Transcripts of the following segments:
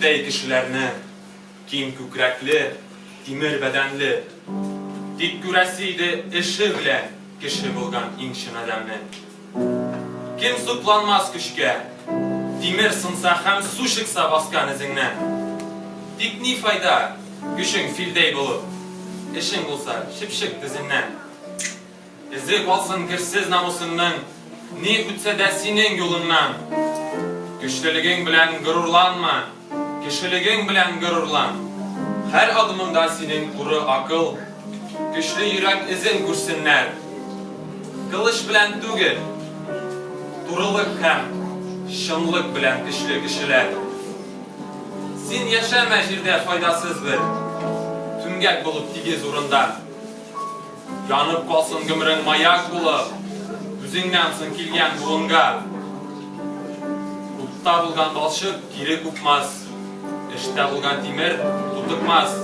filday kişilerini, kim kükrekli, timir bedenli, dik güresiydi ışı bilen kişi bulgan inşin adamı. Kim suplanmaz küşke, timir sınsa hem su çıksa baskan izinden. Dik ni fayda, güçün filday bulup, işin bulsa şıpşık dizinden. İzi kalsın kirsiz namusundan, ni ütse de senin yolundan. Güçlülüğün bilen gururlanma, kişiliğin bilen gururlan. Her adımında senin kuru akıl, güçlü yürek izin kursunlar. Kılıç bilen tügül, duruluk hem şınlık bilen güçlü kişiler. Sen yaşama jirde faydasız bir, tüngek bulup tigiz urunda. Yanıp kalsın gümrün mayak bulup, üzüngensın kilgen buğunga. Kutta bulgan balşık geri kupmaz, işte bulgan timir tutukmaz.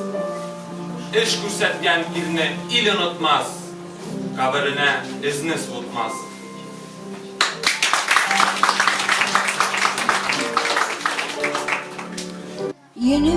İş kursetgen birini il unutmaz, kabirine izni soğutmaz. Yeni